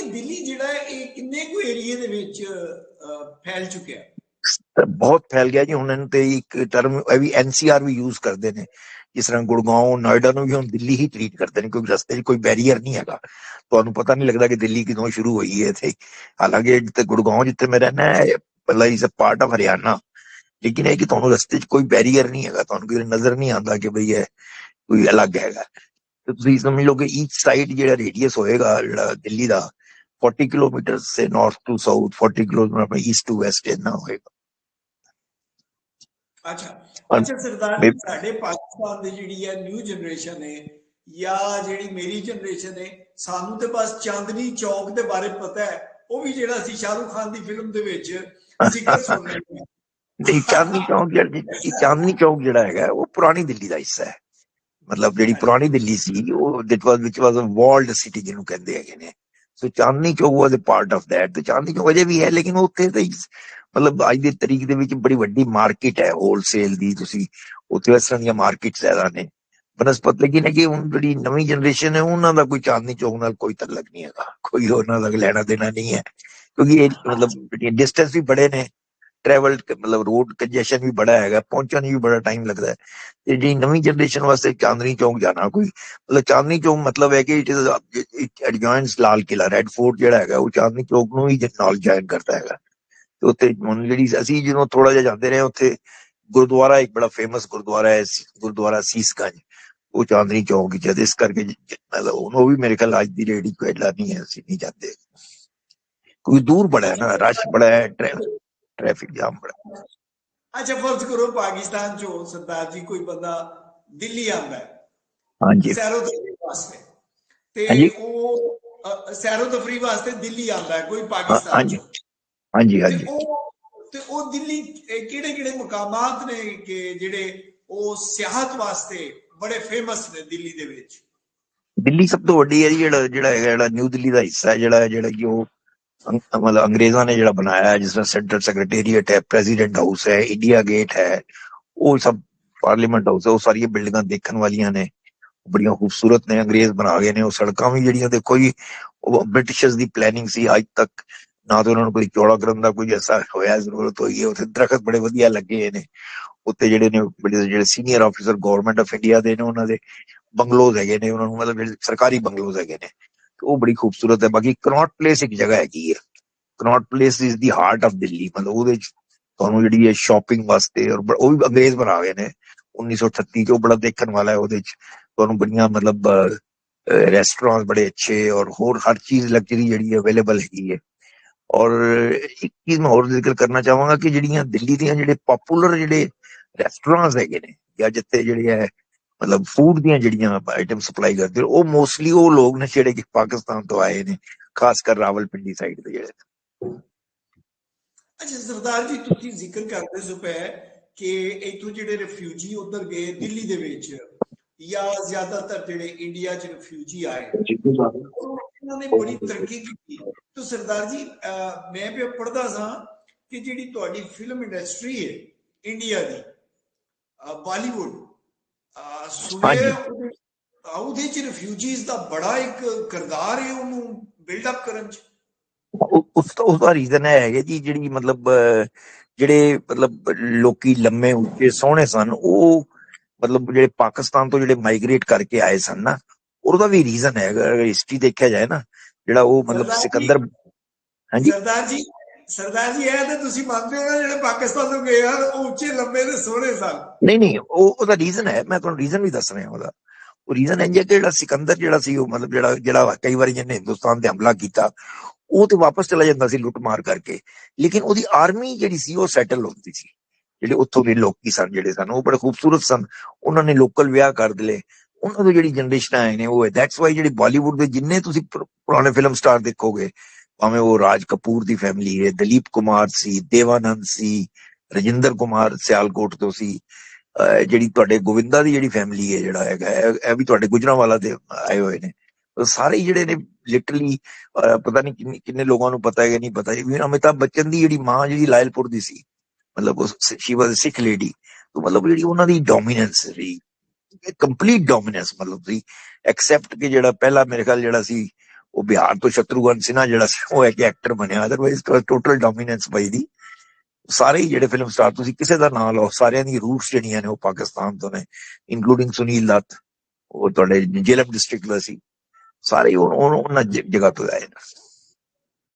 ਦਿੱਲੀ ਜਿਹੜਾ ਹੈ ਇਹ ਕਿੰਨੇ ਕੁ ਏਰੀਏ ਦੇ ਵਿੱਚ ਫੈਲ ਚੁੱਕਿਆ? ਬਹੁਤ ਫੈਲ ਗਿਆ ਜੀ। ਹੁਣ ਇਹਨੂੰ ਤੇ ਇੱਕ ਟਰਮ ਵੀ NCR ਵੀ ਯੂਜ਼ ਕਰਦੇ ਨੇ, ਜਿਸ ਤਰ੍ਹਾਂ ਗੁੜਗਾਉਂ ਨੋਇਡਾ ਨੂੰ ਵੀ ਹੁਣ ਦਿੱਲੀ ਹੀ ਟ੍ਰੀਟ ਕਰਦੇ ਨੇ, ਕਿਉਂਕਿ ਰਸਤੇ 'ਚ ਕੋਈ ਬੈਰੀਅਰ ਨਹੀਂ ਹੈਗਾ। ਤੁਹਾਨੂੰ ਪਤਾ ਨਹੀਂ ਲੱਗਦਾ ਕਿ ਦਿੱਲੀ ਕਿਦੋਂ ਸ਼ੁਰੂ ਹੋਈ ਹੈ ਇੱਥੇ। ਹਾਲਾਂਕਿ ਜਿੱਥੇ ਗੁੜਗਾਉਂ ਜਿੱਥੇ ਮੈਂ ਰਹਿਣਾ ਹੈ ਪਹਿਲਾਂ ਇਸ ਪਾਰਟ ਆਫ ਹਰਿਆਣਾ, ਲੇਕਿਨ ਇਹ ਕਿ ਤੁਹਾਨੂੰ ਰਸਤੇ 'ਚ ਕੋਈ ਬੈਰੀਅਰ ਨਹੀਂ ਹੈਗਾ, ਤੁਹਾਨੂੰ ਕੋਈ ਨਜ਼ਰ ਨਹੀਂ ਆਉਂਦਾ ਕਿ ਬਈ ਇਹ ਕੋਈ ਅਲੱਗ ਹੈਗਾ। ਤੇ ਤੁਸੀਂ ਸਮਝ ਲਓ ਕਿ ਈਚ ਸਾਈਡ ਜਿਹੜਾ ਰੇਡੀਅਸ ਹੋਏਗਾ ਜਿਹੜਾ ਦਿੱਲੀ ਦਾ 40 ਕਿਲੋਮੀਟਰ ਸੇ north to south, 40 kilometre east to west ਇੰਨਾ ਹੋਏਗਾ। ਅੱਛਾ ਸਰਦਾਰ ਜੀ, ਸਾਡੇ ਪਾਕਿਸਤਾਨ ਦੀ ਜਿਹੜੀ ਹੈ ਨਿਊ ਜਨਰੇਸ਼ਨ ਹੈ ਜਾਂ ਜਿਹੜੀ ਮੇਰੀ ਜਨਰੇਸ਼ਨ ਹੈ, ਸਾਨੂੰ ਤੇ ਬਸ ਚਾਂਦਨੀ ਚੌਕ ਦੇ ਬਾਰੇ ਪਤਾ ਹੈ, ਉਹ ਵੀ ਜਿਹੜਾ ਸੀ ਸ਼ਾਹਰੁਖ ਖਾਨ ਦੀ ਫਿਲਮ ਦੇ ਵਿੱਚ ਜ਼ਿਕਰ ਸੁਣ ਰਹੇ ਹਾਂ। ਨਹੀਂ, ਚਾਂਦਨੀ ਚੌਕ ਜਿਹੜਾ ਹੈਗਾ ਉਹ ਪੁਰਾਣੀ ਦਿੱਲੀ ਦਾ ਹਿੱਸਾ ਹੈ। ਮਤਲਬ ਜਿਹੜੀ ਪੁਰਾਣੀ ਦਿੱਲੀ ਸੀ ਉਹ ਵਿਚ ਵਾਜ਼ ਅ ਵਾਲਡ ਸਿਟੀ ਜਿਹਨੂੰ ਕਹਿੰਦੇ ਹੈਗੇ ਨੇ। ਸੋ ਚਾਂਦਨੀ ਚੌਕ ਵਾਜ਼ ਅ ਪਾਰਟ ਆਫ ਦੈਟ। ਤੇ ਚਾਂਦਨੀ ਚੌਕ ਅਜੇ ਵੀ ਹੈ, ਲੇਕਿਨ ਉੱਥੇ ਤਾਂ ਮਤਲਬ ਅੱਜ ਦੇ ਤਰੀਕ ਦੇ ਵਿੱਚ ਬੜੀ ਵੱਡੀ ਮਾਰਕੀਟ ਹੈ ਹੋਲਸੇਲ ਦੀ। ਤੁਸੀਂ ਉੱਥੇ ਇਸ ਤਰ੍ਹਾਂ ਦੀਆਂ ਮਾਰਕੀਟ ਜ਼ਿਆਦਾ ਨੇ ਬਨਸਪਤ। ਲੇਕਿਨ ਹੈ ਕਿ ਹੁਣ ਜਿਹੜੀ ਨਵੀਂ ਜਨਰੇਸ਼ਨ ਹੈ ਉਹਨਾਂ ਦਾ ਕੋਈ ਚਾਂਦਨੀ ਚੌਕ ਨਾਲ ਕੋਈ ਤਲਕ ਨਹੀਂ ਹੈਗਾ, ਕੋਈ ਉਹਨਾਂ ਦਾ ਲੈਣਾ ਦੇਣਾ ਨਹੀਂ ਹੈ, ਕਿਉਂਕਿ ਇਹ ਮਤਲਬ ਡਿਸਟੈਂਸ ਵੀ ਬੜੇ ਨੇ, ਟਰੈਵਲ ਮਤਲਬ ਰੋਡ ਕੰਜੈਸ਼ਨ ਵੀ ਬੜਾ ਹੈਗਾ, ਪਹੁੰਚਣ ਵੀ ਬੜਾ ਟਾਈਮ ਲੱਗਦਾ ਹੈ। ਤੇ ਜਿਹੜੀ ਨਵੀਂ ਜਨਰੇਸ਼ਨ ਵਾਸਤੇ ਚਾਂਦਨੀ ਚੌਕ ਜਾਣਾ ਕੋਈ ਮਤਲਬ ਚਾਂਦਨੀ ਚੌਕ ਮਤਲਬ ਹੈ ਕਿ it ਐਡਜॉइंट्स Lal Qila, red fort ਜਿਹੜਾ ਹੈਗਾ ਉਹ ਚਾਂਦਨੀ ਚੌਕ ਨੂੰ ਹੀ ਨਾਲ ਜੁਆਇਨ ਕਰਦਾ ਹੈਗਾ। ਤੇ ਉੱਥੇ ਹੁਣ ਜਿਹੜੀ ਅਸੀਂ ਜਦੋਂ ਥੋੜਾ ਜਿਹਾ ਜਾਂਦੇ ਰਹੇ, ਉੱਥੇ ਗੁਰਦੁਆਰਾ ਇੱਕ ਬੜਾ ਫੇਮਸ ਗੁਰਦੁਆਰਾ ਹੈ, ਗੁਰਦੁਆਰਾ ਸੀਸਗੰਜ, ਉਹ ਚਾਂਦਨੀ ਚੌਕ ਵਿੱਚ ਹੈ। ਇਸ ਕਰਕੇ ਮਤਲਬ ਉਹ ਵੀ ਮੇਰੇ ਖਿਆਲ ਅੱਜ ਦੀ ਰੇਟ ਕੋਈ ਐਡਾ ਨਹੀਂ ਹੈ, ਅਸੀਂ ਨਹੀਂ ਜਾਂਦੇ ਕਿਉਂਕਿ ਦੂਰ ਬੜਾ ਹੈ ਨਾ, ਰਸ਼ ਬੜਾ ਹੈ, ट्रैफिक जाम बड़ा। अच्छा, फर्ज करो पाकिस्तान चो सरदार जी कोई बंदा दिल्ली आंदा है, हाँ जी, सैरो तफरी वास्ते, ते हाँ जी, ओ सैरो तफरी वास्ते दिल्ली आंदा है कोई हाँ पाकिस्तान जी, चो, हाँ जी, हाँ ते जी। ओ दिल्ली केड़े-केड़े मकामात ने कि जेड़े ओ सियाहत वास्ते बड़े फेमस ने दिल्ली दे विच? दिल्ली सब तो वड्डी है जी, ਜਿਹੜਾ ਨਿਊ ਦਿੱਲੀ ਦਾ ਹਿੱਸਾ ਹੈ, ਜਿਹੜਾ ਕਿ ਉਹ ਮਤਲਬ ਅੰਗਰੇਜ਼ਾਂ ਨੇ ਜਿਹੜਾ ਬਣਾਇਆ ਹੈ, ਜਿਸ ਤਰ੍ਹਾਂ ਸੈਂਟਰਲ ਸੈਕਟਰੀਏਟ ਹੈ, ਪ੍ਰੈਜ਼ੀਡੈਂਟ ਹਾਊਸ ਹੈ, ਇੰਡੀਆ ਗੇਟ ਹੈ, ਉਹ ਸਭ ਪਾਰਲੀਮੈਂਟ ਹਾਊਸ ਹੈ, ਉਹ ਸਾਰੀਆਂ ਬਿਲਡਿੰਗਾਂ ਦੇਖਣ ਵਾਲੀਆਂ ਨੇ, ਬੜੀਆਂ ਖੂਬਸੂਰਤ ਨੇ, ਅੰਗਰੇਜ਼ ਬਣਾ ਗਏ ਨੇ। ਉਹ ਸੜਕਾਂ ਵੀ ਜਿਹੜੀਆਂ ਦੇਖੋ ਜੀ, ਉਹ ਬ੍ਰਿਟਿਸ਼ਰਸ ਦੀ ਪਲੈਨਿੰਗ ਸੀ ਅੱਜ ਤੱਕ, ਨਾ ਤਾਂ ਉਹਨਾਂ ਨੂੰ ਕੋਈ ਚੌੜਾ ਕਰਨ ਦਾ ਕੋਈ ਐਸਾ ਹੋਇਆ ਜ਼ਰੂਰਤ ਹੋਈ ਹੈ। ਉੱਥੇ ਦਰਖਤ ਬੜੇ ਵਧੀਆ ਲੱਗੇ ਨੇ, ਉੱਤੇ ਜਿਹੜੇ ਨੇ ਜਿਹੜੇ senior officer government of India ਦੇ ਨੇ ਉਹਨਾਂ ਦੇ ਬੰਗਲੋਜ਼ ਹੈਗੇ ਨੇ, ਉਹਨਾਂ ਨੂੰ ਮਤਲਬ ਜਿਹੜੇ ਸਰਕਾਰੀ ਬੰਗਲੋਜ਼ ਹੈਗੇ ਨੇ, ਉਹ ਬੜੀ ਖੂਬਸੂਰਤ ਹੈ। ਬਾਕੀ ਕਨੌਟ ਪਲੇਸ ਇੱਕ ਜਗ੍ਹਾ ਹੈਗੀ ਹੈ, Connaught place is the heart of Delhi. ਮਤਲਬ ਉਹਦੇ ਚ ਤੁਹਾਨੂੰ ਜਿਹੜੀ ਹੈ ਸ਼ਾਪਿੰਗ ਵਾਸਤੇ, ਔਰ ਉਹ ਵੀ ਅੰਗਰੇਜ਼ ਬਣਾ ਗਏ ਨੇ 1938 ਚ, ਉਹ ਬੜਾ ਦੇਖਣ ਵਾਲਾ ਹੈ। ਉਹਦੇ ਚ ਤੁਹਾਨੂੰ ਬੜੀਆਂ ਮਤਲਬ ਰੈਸਟੋਰੈਂਟ ਬੜੇ ਅੱਛੇ, ਔਰ ਹੋਰ ਹਰ ਚੀਜ਼ ਲਗਜ਼ਰੀ ਜਿਹੜੀ ਅਵੇਲੇਬਲ ਹੈਗੀ ਹੈ। ਔਰ ਇੱਕ ਚੀਜ਼ ਮੈਂ ਹੋਰ ਜ਼ਿਕਰ ਕਰਨਾ ਚਾਹਾਂਗਾ ਕਿ ਜਿਹੜੀਆਂ ਦਿੱਲੀ ਦੀਆਂ ਜਿਹੜੇ ਪਪੂਲਰ ਜਿਹੜੇ ਰੈਸਟੋਰੈਂਟਸ ਹੈਗੇ ਨੇ, ਜਾਂ ਜਿੱਥੇ ਜਿਹੜੇ ਹੈ ਮਤਲਬ ਫੂਡ ਦੀਆਂ ਜਿਹੜੀਆਂ ਆਈਟਮ ਸਪਲਾਈ ਕਰਦੇ, ਉਹ ਮੋਸਟਲੀ ਉਹ ਲੋਕ ਨੇ ਜਿਹੜੇ ਕਿ ਪਾਕਿਸਤਾਨ ਤੋਂ ਆਏ ਨੇ, ਖਾਸ ਕਰ ਰਾਵਲਪਿੰਡੀ ਸਾਈਡ ਦੇ ਜਿਹੜੇ। अच्छा सरदार जी, तुसी जिक्र करते सो पे कि इथों जेडे रिफ्यूजी उधर गए दिल्ली दे विच, या ज्यादातर जेडे इंडिया च रिफ्यूजी आए, उन्होंने बड़ी तरक्की की। तो सरदार जी, मैं भी पढ़दा सा कि जेडी तुहाडी फिल्म इंडस्ट्री है इंडिया दी, बॉलीवुड, सुने ਉਹਦੇ ਚ ਰਿਫਿਊਜੀਜ਼ ਦਾ ਬੜਾ ਇੱਕ ਕਿਰਦਾਰ ਹੈ ਉਹਨੂੰ ਬਿਲਡ ਅਪ ਕਰਨ ਚ। उसका रीजन है जी, ਜਿਹੜੀ ਮਤਲਬ ਜਿਹੜੇ ਮਤਲਬ ਲੋਕੀ ਲੰਮੇ ਉੱਚੇ ਸੋਹਣੇ ਸਨ, ਉਹ ਮਤਲਬ ਜਿਹੜੇ ਪਾਕਿਸਤਾਨ ਤੋਂ ਜਿਹੜੇ ਮਾਈਗ੍ਰੇਟ ਕਰਕੇ ਆਏ ਸਨ ਨਾ, ਉਹਦਾ ਵੀ ਰੀਜ਼ਨ ਹੈ। ਅਗਰ ਹਿਸਟਰੀ ਦੇਖਿਆ ਜਾਏ ਨਾ, ਜਿਹੜਾ ਉਹ ਮਤਲਬ ਸਿਕੰਦਰ। ਹਾਂਜੀ ਸਰਦਾਰ ਜੀ, ਇਹ ਤਾਂ ਤੁਸੀਂ ਮੰਨਦੇ ਹੋ ਨਾ ਜਿਹੜੇ ਪਾਕਿਸਤਾਨ ਤੋਂ ਗਏ ਹਨ ਉਹ ਉੱਚੇ ਲੰਮੇ ਤੇ ਸੋਹਣੇ ਸਨ? ਨਹੀਂ, ਉਹਦਾ ਰੀਜ਼ਨ ਹੈ, ਮੈਂ ਤੁਹਾਨੂੰ ਰੀਜ਼ਨ ਵੀ ਦੱਸ ਰਿਹਾ ਉਹਦਾ। ਉਹ ਰੀਜ਼ਨ ਹੈ ਕਿ ਜਿਹੜਾ ਸਿਕੰਦਰ ਜਿਹੜਾ ਸੀ, ਉਹ ਮਤਲਬ ਜਿਹੜਾ ਕਈ ਵਾਰੀ ਜਿਹਨੇ ਹਿੰਦੁਸਤਾਨ ਤੇ ਹਮਲਾ ਕੀਤਾ, ਉਹ ਤੇ ਵਾਪਸ ਚਲਾ ਜਾਂਦਾ ਸੀ ਲੁੱਟ ਮਾਰ ਕਰਕੇ, ਲੇਕਿਨ ਉਹਦੀ ਆਰਮੀ ਜਿਹੜੀ ਸੀ ਉਹ ਸੈਟਲ ਹੁੰਦੀ ਸੀ। ਜਿਹੜੇ ਉੱਥੋਂ ਦੇ ਲੋਕੀ ਸਨ ਜਿਹੜੇ ਸਨ ਉਹ ਬੜੇ ਖੂਬਸੂਰਤ ਸਨ, ਉਹਨਾਂ ਨੇ ਲੋਕਲ ਵਿਆਹ ਕਰ ਦਿਲੇ, ਉਹਨਾਂ ਤੋਂ ਜਿਹੜੀ ਜਨਰੇਸ਼ਨ ਆਏ ਨੇ ਉਹ ਹੈ। ਦੈਟਸ ਵਾਈ ਜਿਹੜੀ ਬਾਲੀਵੁੱਡ ਦੇ ਜਿੰਨੇ ਤੁਸੀਂ ਪੁਰਾਣੇ ਫਿਲਮ ਸਟਾਰ ਦੇਖੋਗੇ, ਭਾਵੇਂ ਉਹ ਰਾਜ ਕਪੂਰ ਦੀ ਫੈਮਿਲੀ ਹੈ, ਦਲੀਪ ਕੁਮਾਰ ਸੀ, ਦੇਵਾਨੰਦ ਸੀ, ਰਜਿੰਦਰ ਕੁਮਾਰ ਸਿਆਲਕੋਟ ਤੋਂ ਸੀ, ਜਿਹੜੀ ਤੁਹਾਡੇ ਗੋਵਿੰਦਾ ਦੀ ਜਿਹੜੀ ਫੈਮਿਲੀ ਹੈ ਜਿਹੜਾ ਹੈਗਾ, ਇਹ ਵੀ ਤੁਹਾਡੇ ਗੁਜਰਾਂਵਾਲਾ ਦੇ ਆਏ ਹੋਏ ਨੇ। ਸਾਰੇ ਜਿਹੜੇ ਨੇ ਲਿਟਰਲੀ, ਪਤਾ ਨਹੀਂ ਕਿੰਨੇ ਲੋਕਾਂ ਨੂੰ ਪਤਾ ਹੈ ਕਿ ਨਹੀਂ ਪਤਾ। ਅਮਿਤਾਭ ਬੱਚਨ ਦੀ ਜਿਹੜੀ ਮਾਂ ਜਿਹੜੀ ਲਾਇਲਪੁਰ ਦੀ ਸੀ, ਮਤਲਬ ਸ਼ੀ ਵਾਜ਼ ਸਿੱਖ ਲੇਡੀ, ਮਤਲਬ ਜਿਹੜੀ ਉਹਨਾਂ ਦੀ ਡੋਮੀਨੈਂਸ ਸੀ, ਕੰਪਲੀਟ ਡੋਮੀਨੈਂਸ ਮਤਲਬ ਸੀ, ਐਕਸੈਪਟ ਕਿ ਜਿਹੜਾ ਪਹਿਲਾ ਮੇਰੇ ਖਿਆਲ ਜਿਹੜਾ ਸੀ ਉਹ ਬਿਹਾਰ ਤੋਂ ਸ਼ਤਰੂਘਨ ਸਿਨਹਾ ਜਿਹੜਾ ਸੀ ਉਹ ਇੱਕ ਐਕਟਰ ਬਣਿਆ, ਅਦਰਵਾਈਜ਼ ਟੋਟਲ ਡੋਮੀਨੈਂਸ ਬਾਈ ਦੀ। ਸਾਰੇ ਹੀ ਜਿਹੜੇ ਫਿਲਮ ਸਟਾਰ ਤੁਸੀਂ ਕਿਸੇ ਦਾ ਨਾਂ ਲਓ, ਸਾਰਿਆਂ ਦੀ ਰੂਟਸ ਜਿਹੜੀਆਂ ਨੇ ਉਹ ਪਾਕਿਸਤਾਨ ਤੋਂ ਨੇ, ਇਨਕਲੂਡਿੰਗ ਸੁਨੀਲ ਦੱਤ, ਉਹ ਤੁਹਾਡੇ ਜੇਹਲਮ ਡਿਸਟ੍ਰਿਕਟ ਦਾ ਸੀ, ਸਾਰੇ ਉਹਨਾਂ ਜਗ੍ਹਾ ਤੋਂ ਆਏ ਨੇ।